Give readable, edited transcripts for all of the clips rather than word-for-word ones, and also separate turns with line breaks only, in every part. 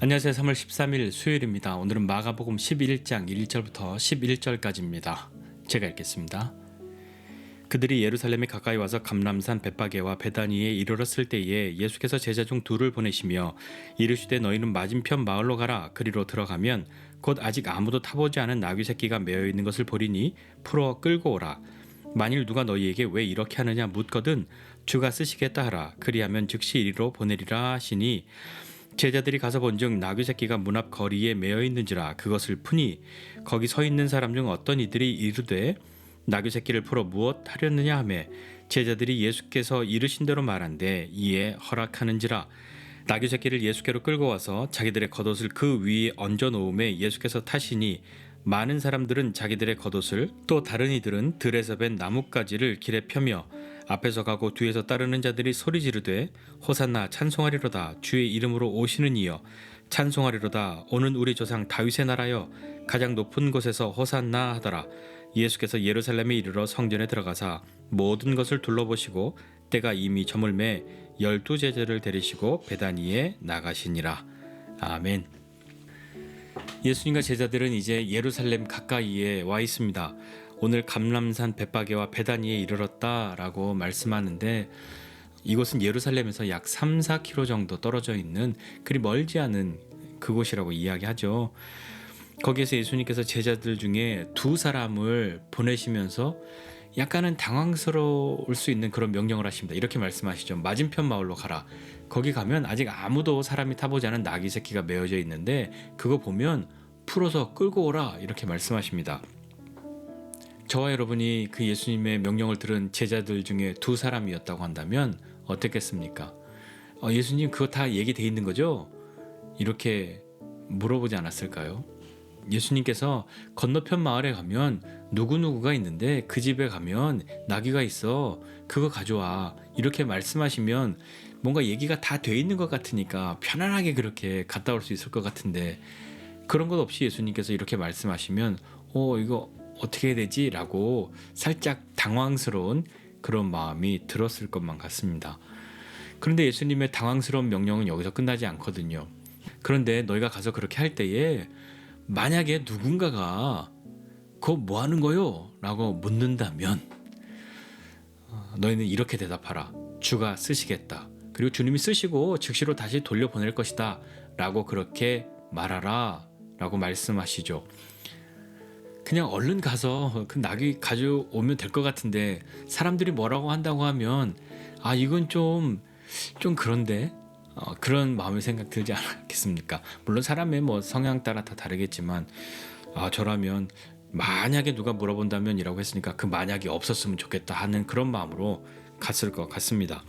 안녕하세요. 3월 13일 수요일입니다. 오늘은 마가복음 11장 1절부터 11절까지입니다. 제가 읽겠습니다. 그들이 예루살렘에 가까이 와서 감람산 벳바게와 베다니에 이르렀을 때에 예수께서 제자 중 둘을 보내시며 이르시되 너희는 맞은편 마을로 가라. 그리로 들어가면 곧 아직 아무도 타보지 않은 나귀 새끼가 매어 있는 것을 보리니 풀어 끌고 오라. 만일 누가 너희에게 왜 이렇게 하느냐 묻거든 주가 쓰시겠다 하라. 그리하면 즉시 이리로 보내리라 하시니 제자들이 가서 본즉 나귀 새끼가 문 앞 거리에 매어 있는지라. 그것을 푸니 거기 서 있는 사람 중 어떤 이들이 이르되 나귀 새끼를 풀어 무엇 하렸느냐 하매 제자들이 예수께서 이르신 대로 말한대 이에 허락하는지라. 나귀 새끼를 예수께로 끌고 와서 자기들의 겉옷을 그 위에 얹어 놓음에 예수께서 타시니 많은 사람들은 자기들의 겉옷을 또 다른 이들은 들에서 벤 나뭇가지를 길에 펴며 앞에서 가고 뒤에서 따르는 자들이 소리 지르되 호산나 찬송하리로다. 주의 이름으로 오시는 이여 찬송하리로다. 오는 우리 조상 다윗의 나라여 가장 높은 곳에서 호산나 하더라. 예수께서 예루살렘에 이르러 성전에 들어가사 모든 것을 둘러보시고 때가 이미 저물매 12제자를 데리시고 베다니에 나가시니라. 아멘. 예수님과 제자들은 이제 예루살렘 가까이에 와 있습니다. 오늘 감람산 벳바게와 베다니에 이르렀다라고 말씀하는데 이곳은 예루살렘에서 약 3-4km 정도 떨어져 있는 그리 멀지 않은 그곳이라고 이야기하죠. 거기에서 예수님께서 제자들 중에 두 사람을 보내시면서 약간은 당황스러울 수 있는 그런 명령을 하십니다. 이렇게 말씀하시죠. 맞은편 마을로 가라. 거기 가면 아직 아무도 사람이 타보지 않은 나귀 새끼가 메어져 있는데 그거 보면 풀어서 끌고 오라. 이렇게 말씀하십니다. 저와 여러분이 그 예수님의 명령을 들은 제자들 중에 두 사람이었다고 한다면 어떻겠습니까? 예수님 그거 다 얘기돼 있는 거죠? 이렇게 물어보지 않았을까요? 예수님께서 건너편 마을에 가면 누구누구가 있는데 그 집에 가면 나귀가 있어. 그거 가져와. 이렇게 말씀하시면 뭔가 얘기가 다 돼 있는 것 같으니까 편안하게 그렇게 갔다 올 수 있을 것 같은데 그런 것 없이 예수님께서 이렇게 말씀하시면 이거 어떻게 해야 되지? 라고 살짝 당황스러운 그런 마음이 들었을 것만 같습니다. 그런데 예수님의 당황스러운 명령은 여기서 끝나지 않거든요. 그런데 너희가 가서 그렇게 할 때에 만약에 누군가가 그거 뭐 하는 거요? 라고 묻는다면 너희는 이렇게 대답하라. 주가 쓰시겠다. 그리고 주님이 쓰시고 즉시로 다시 돌려보낼 것이다. 라고 그렇게 말하라. 라고 말씀하시죠. 그냥 얼른 가서 그 나귀 가져오면 될 것 같은데 사람들이 뭐라고 한다고 하면 이건 좀 그런데 그런 마음의 생각 들지 않겠습니까? 물론 사람의 성향 따라 다 다르겠지만 저라면 만약에 누가 물어본다면 이라고 했으니까 그 만약이 없었으면 좋겠다 하는 그런 마음으로 갔을 것 같습니다.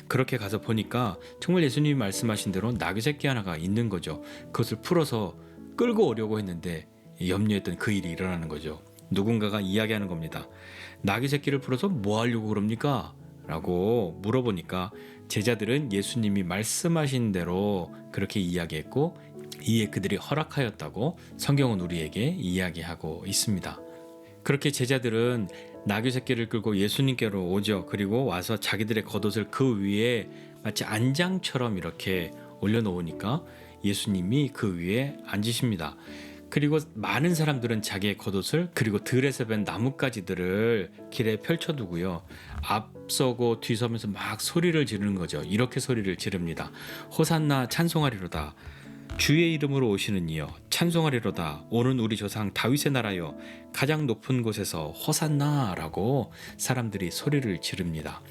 그렇게 가서 보니까 정말 예수님이 말씀하신 대로 나귀 새끼 하나가 있는 거죠. 그것을 풀어서 끌고 오려고 했는데 염려했던 그 일이 일어나는 거죠. 누군가가 이야기하는 겁니다. 나귀 새끼를 풀어서 뭐 하려고 그럽니까? 라고 물어보니까 제자들은 예수님이 말씀하신 대로 그렇게 이야기했고 이에 그들이 허락하였다고 성경은 우리에게 이야기하고 있습니다. 그렇게 제자들은 나귀 새끼를 끌고 예수님께로 오죠. 그리고 와서 자기들의 겉옷을 그 위에 마치 안장처럼 이렇게 올려놓으니까 예수님이 그 위에 앉으십니다. 그리고 많은 사람들은 자기의 겉옷을 그리고 들에서 벤 나뭇가지들을 길에 펼쳐두고요. 앞서고 뒤서면서 막 소리를 지르는 거죠. 이렇게 소리를 지릅니다. 호산나 찬송하리로다. 주의 이름으로 오시는 이여 찬송하리로다. 오는 우리 조상 다윗의 나라여 가장 높은 곳에서 호산나라고 사람들이 소리를 지릅니다.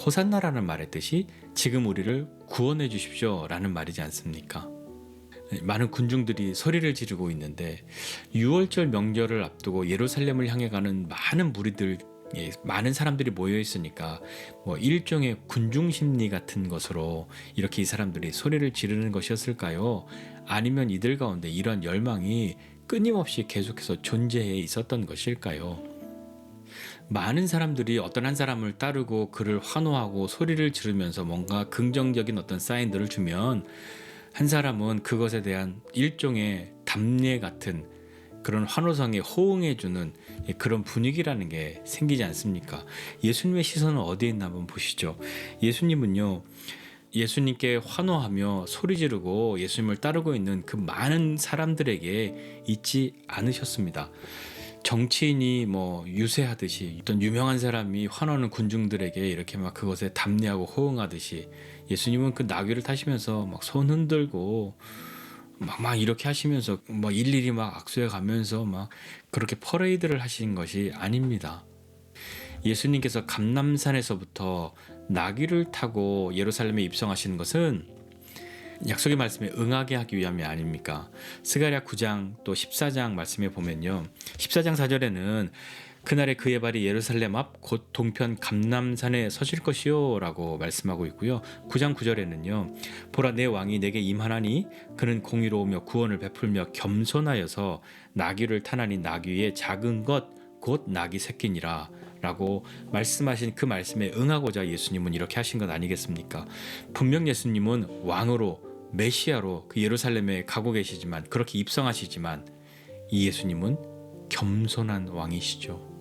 호산나라는 말의 뜻이 지금 우리를 구원해 주십시오 라는 말이지 않습니까? 많은 군중들이 소리를 지르고 있는데 6월절 명절을 앞두고 예루살렘을 향해 가는 많은 무리들, 많은 사람들이 모여 있으니까 일종의 군중 심리 같은 것으로 이렇게 이 사람들이 소리를 지르는 것이었을까요? 아니면 이들 가운데 이러한 열망이 끊임없이 계속해서 존재해 있었던 것일까요? 많은 사람들이 어떤 한 사람을 따르고 그를 환호하고 소리를 지르면서 뭔가 긍정적인 어떤 사인들을 주면 한 사람은 그것에 대한 일종의 답례 같은 그런 환호성에 호응해주는 그런 분위기라는 게 생기지 않습니까? 예수님의 시선은 어디에 있나 한번 보시죠. 예수님은요 예수님께 환호하며 소리 지르고 예수님을 따르고 있는 그 많은 사람들에게 있지 않으셨습니다. 정치인이 뭐 유세하듯이 어떤 유명한 사람이 환호하는 군중들에게 이렇게 막 그것에 답례하고 호응하듯이 예수님은 그 나귀를 타시면서 막 손 흔들고 막 이렇게 하시면서 뭐 일일이 막 악수해 가면서 막 그렇게 퍼레이드를 하신 것이 아닙니다. 예수님께서 감람산에서부터 나귀를 타고 예루살렘에 입성하시는 것은 약속의 말씀에 응하게 하기 위함이 아닙니까? 스가랴 9장 또 14장 말씀에 보면요. 14장 4절에는 그날에 그의 발이 예루살렘 앞 곧 동편 감람산에 서실 것이요 라고 말씀하고 있고요. 9장 9절에는요. 보라 내 왕이 내게 임하나니 그는 공의로우며 구원을 베풀며 겸손하여서 나귀를 타나니 나귀의 작은 것 곧 나귀 새끼니라 라고 말씀하신 그 말씀에 응하고자 예수님은 이렇게 하신 것 아니겠습니까? 분명 예수님은 왕으로 메시아로 그 예루살렘에 가고 계시지만 그렇게 입성하시지만 이 예수님은 겸손한 왕이시죠.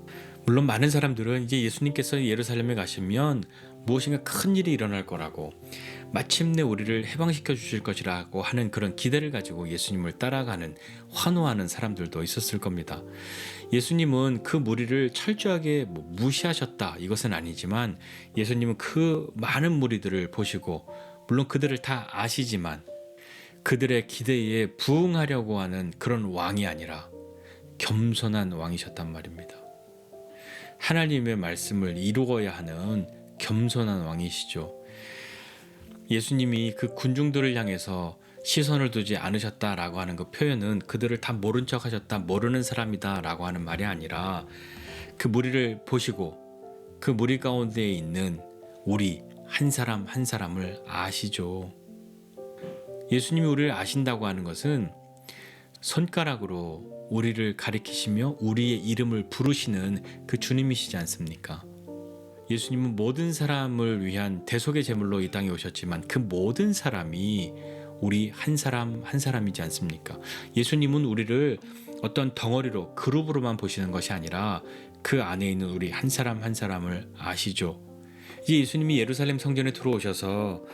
물론 많은 사람들은 이제 예수님께서 예루살렘에 가시면 무엇인가 큰 일이 일어날 거라고 마침내 우리를 해방시켜 주실 것이라고 하는 그런 기대를 가지고 예수님을 따라가는 환호하는 사람들도 있었을 겁니다. 예수님은 그 무리를 철저하게 무시하셨다 이것은 아니지만 예수님은 그 많은 무리들을 보시고 물론 그들을 다 아시지만 그들의 기대에 부응하려고 하는 그런 왕이 아니라 겸손한 왕이셨단 말입니다. 하나님의 말씀을 이루어야 하는 겸손한 왕이시죠. 예수님이 그 군중들을 향해서 시선을 두지 않으셨다라고 하는 그 표현은 그들을 다 모른 척 하셨다, 모르는 사람이다라고 하는 말이 아니라 그 무리를 보시고 그 무리 가운데 있는 우리 한 사람 한 사람을 아시죠. 예수님이 우리를 아신다고 하는 것은 손가락으로 우리를 가리키시며 우리의 이름을 부르시는 그 주님이시지 않습니까? 예수님은 모든 사람을 위한 대속의 제물로 이 땅에 오셨지만 그 모든 사람이 우리 한 사람 한 사람이지 않습니까? 예수님은 우리를 어떤 덩어리로 그룹으로만 보시는 것이 아니라 그 안에 있는 우리 한 사람 한 사람을 아시죠. 이제 예수님이 예루살렘 성전에 들어오셔서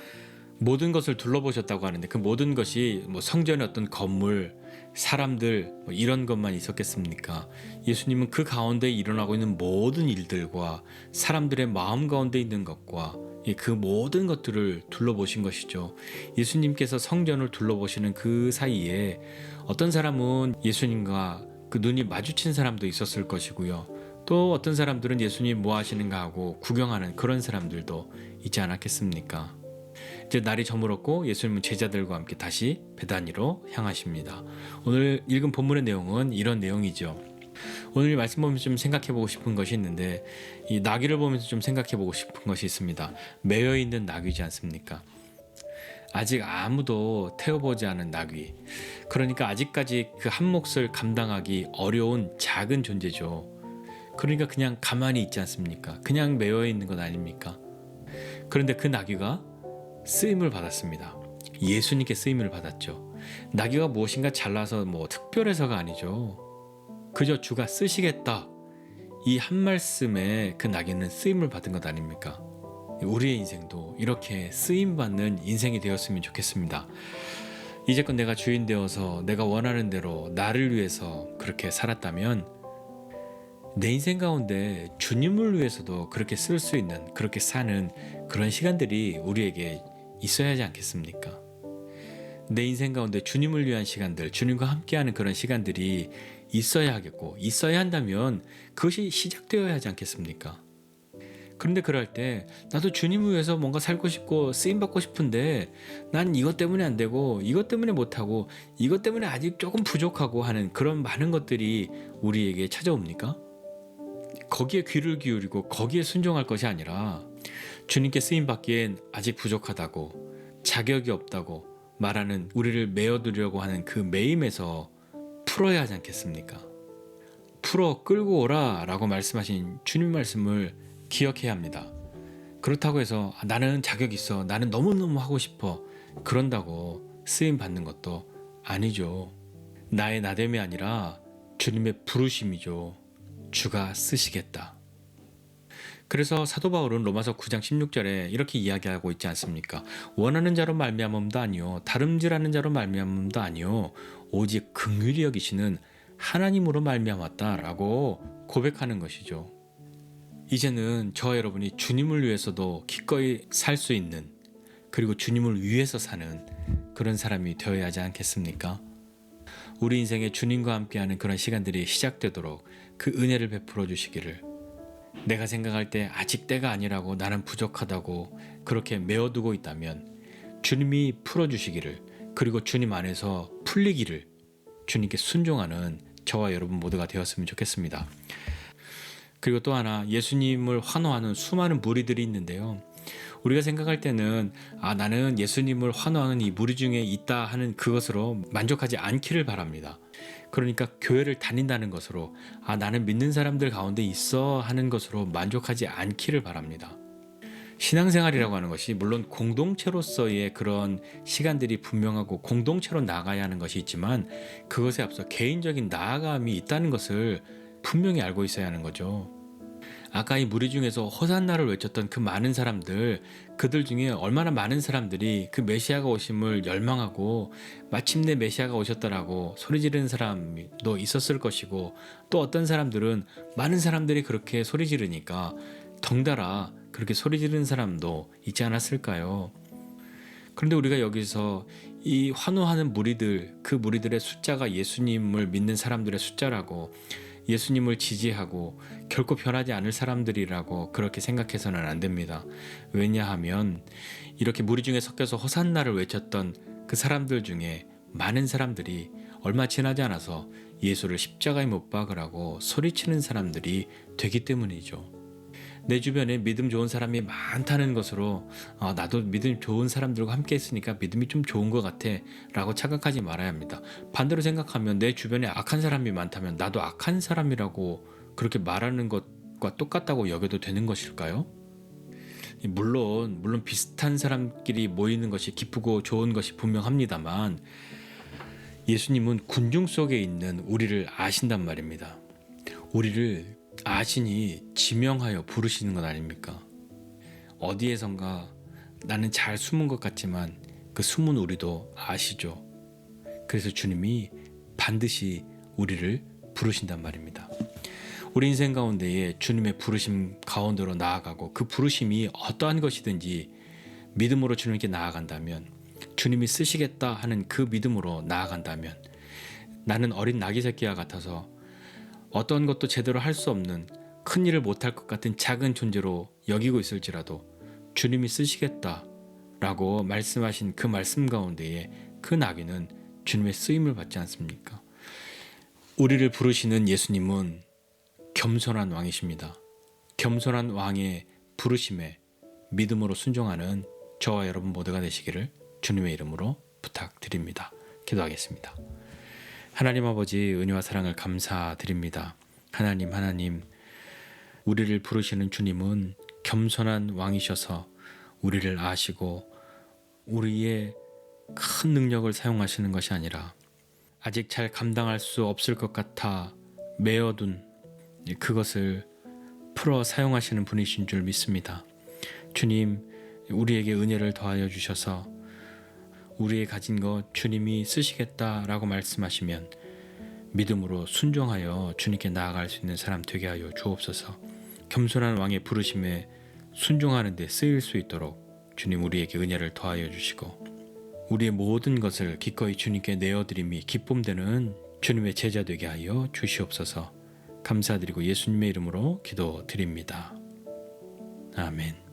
모든 것을 둘러보셨다고 하는데 그 모든 것이 뭐 성전의 어떤 건물, 사람들 뭐 이런 것만 있었겠습니까? 예수님은 그 가운데 일어나고 있는 모든 일들과 사람들의 마음 가운데 있는 것과 그 모든 것들을 둘러보신 것이죠. 예수님께서 성전을 둘러보시는 그 사이에 어떤 사람은 예수님과 그 눈이 마주친 사람도 있었을 것이고요. 또 어떤 사람들은 예수님 뭐 하시는가 하고 구경하는 그런 사람들도 있지 않았겠습니까? 이제 날이 저물었고 예수님은 제자들과 함께 다시 베다니로 향하십니다. 오늘 읽은 본문의 내용은 이런 내용이죠. 오늘 말씀 보면서 좀 생각해보고 싶은 것이 있는데 이 나귀를 보면서 좀 생각해보고 싶은 것이 있습니다. 매여 있는 나귀지 않습니까? 아직 아무도 태워보지 않은 나귀. 그러니까 아직까지 그 한 몫을 감당하기 어려운 작은 존재죠. 그러니까 그냥 가만히 있지 않습니까? 그냥 매여 있는 것 아닙니까? 그런데 그 나귀가 쓰임을 받았습니다. 예수님께 쓰임을 받았죠. 나귀가 무엇인가 잘나서 뭐 특별해서가 아니죠. 그저 주가 쓰시겠다. 이 한 말씀에 그 나귀는 쓰임을 받은 것 아닙니까? 우리의 인생도 이렇게 쓰임받는 인생이 되었으면 좋겠습니다. 이제껏 내가 주인 되어서 내가 원하는 대로 나를 위해서 그렇게 살았다면 내 인생 가운데 주님을 위해서도 그렇게 쓸 수 있는 그렇게 사는 그런 시간들이 우리에게 있어야 하지 않겠습니까? 내 인생 가운데 주님을 위한 시간들, 주님과 함께하는 그런 시간들이 있어야 하겠고 있어야 한다면 그것이 시작되어야 하지 않겠습니까? 그런데 그럴 때 나도 주님을 위해서 뭔가 살고 싶고 쓰임받고 싶은데 난 이것 때문에 안 되고 이것 때문에 못하고 이것 때문에 아직 조금 부족하고 하는 그런 많은 것들이 우리에게 찾아옵니까? 거기에 귀를 기울이고 거기에 순종할 것이 아니라 주님께 쓰임받기엔 아직 부족하다고 자격이 없다고 말하는 우리를 메어두려고 하는 그 매임에서 풀어야 하지 않겠습니까? 풀어 끌고 오라 라고 말씀하신 주님 말씀을 기억해야 합니다. 그렇다고 해서 나는 자격 있어, 나는 너무너무 하고 싶어 그런다고 쓰임받는 것도 아니죠. 나의 나됨이 아니라 주님의 부르심이죠. 주가 쓰시겠다. 그래서 사도 바울은 로마서 9장 16절에 이렇게 이야기하고 있지 않습니까? 원하는 자로 말미암음도 아니요 다름질하는 자로 말미암음도 아니요 오직 긍휼히 여기시는 하나님으로 말미암았다라고 고백하는 것이죠. 이제는 저와 여러분이 주님을 위해서도 기꺼이 살 수 있는, 그리고 주님을 위해서 사는 그런 사람이 되어야 하지 않겠습니까? 우리 인생에 주님과 함께하는 그런 시간들이 시작되도록 그 은혜를 베풀어 주시기를, 내가 생각할 때 아직 때가 아니라고, 나는 부족하다고 그렇게 메어두고 있다면 주님이 풀어주시기를, 그리고 주님 안에서 풀리기를, 주님께 순종하는 저와 여러분 모두가 되었으면 좋겠습니다. 그리고 또 하나, 예수님을 환호하는 수많은 무리들이 있는데요, 우리가 생각할 때는 나는 예수님을 환호하는 이 무리 중에 있다 하는 그것으로 만족하지 않기를 바랍니다. 그러니까 교회를 다닌다는 것으로 나는 믿는 사람들 가운데 있어 하는 것으로 만족하지 않기를 바랍니다. 신앙생활이라고 하는 것이 물론 공동체로서의 그런 시간들이 분명하고 공동체로 나아가야 하는 것이 있지만, 그것에 앞서 개인적인 나아감이 있다는 것을 분명히 알고 있어야 하는 거죠. 아까 이 무리 중에서 호산나를 외쳤던 그 많은 사람들, 그들 중에 얼마나 많은 사람들이 그 메시아가 오심을 열망하고 마침내 메시아가 오셨다라고 소리 지르는 사람도 있었을 것이고, 또 어떤 사람들은 많은 사람들이 그렇게 소리 지르니까 덩달아 그렇게 소리 지르는 사람도 있지 않았을까요? 그런데 우리가 여기서 이 환호하는 무리들, 그 무리들의 숫자가 예수님을 믿는 사람들의 숫자라고, 예수님을 지지하고 결코 변하지 않을 사람들이라고 그렇게 생각해서는 안 됩니다. 왜냐하면 이렇게 무리 중에 섞여서 호산나를 외쳤던 그 사람들 중에 많은 사람들이 얼마 지나지 않아서 예수를 십자가에 못 박으라고 소리치는 사람들이 되기 때문이죠. 내 주변에 믿음 좋은 사람이 많다는 것으로 나도 믿음 좋은 사람들과 함께 했으니까 믿음이 좀 좋은 것 같아 라고 착각하지 말아야 합니다. 반대로 생각하면 내 주변에 악한 사람이 많다면 나도 악한 사람이라고 그렇게 말하는 것과 똑같다고 여겨도 되는 것일까요? 물론 비슷한 사람끼리 모이는 것이 기쁘고 좋은 것이 분명합니다만, 예수님은 군중 속에 있는 우리를 아신단 말입니다. 우리를 아시니 지명하여 부르시는 것 아닙니까? 어디에선가 나는 잘 숨은 것 같지만 그 숨은 우리도 아시죠. 그래서 주님이 반드시 우리를 부르신단 말입니다. 우리 인생 가운데에 주님의 부르심 가운데로 나아가고, 그 부르심이 어떠한 것이든지 믿음으로 주님께 나아간다면, 주님이 쓰시겠다 하는 그 믿음으로 나아간다면, 나는 어린 나귀 새끼와 같아서 어떤 것도 제대로 할 수 없는, 큰 일을 못할 것 같은 작은 존재로 여기고 있을지라도 주님이 쓰시겠다라고 말씀하신 그 말씀 가운데에 그 나귀는 주님의 쓰임을 받지 않습니까? 우리를 부르시는 예수님은 겸손한 왕이십니다. 겸손한 왕의 부르심에 믿음으로 순종하는 저와 여러분 모두가 되시기를 주님의 이름으로 부탁드립니다. 기도하겠습니다. 하나님 아버지, 은혜와 사랑을 감사드립니다. 하나님, 우리를 부르시는 주님은 겸손한 왕이셔서 우리를 아시고 우리의 큰 능력을 사용하시는 것이 아니라 아직 잘 감당할 수 없을 것 같아 메어둔 그것을 풀어 사용하시는 분이신 줄 믿습니다. 주님, 우리에게 은혜를 더하여 주셔서 우리의 가진 것 주님이 쓰시겠다라고 말씀하시면 믿음으로 순종하여 주님께 나아갈 수 있는 사람 되게 하여 주옵소서. 겸손한 왕의 부르심에 순종하는 데 쓰일 수 있도록 주님 우리에게 은혜를 더하여 주시고, 우리의 모든 것을 기꺼이 주님께 내어드림이 기쁨되는 주님의 제자 되게 하여 주시옵소서. 감사드리고 예수님의 이름으로 기도드립니다. 아멘.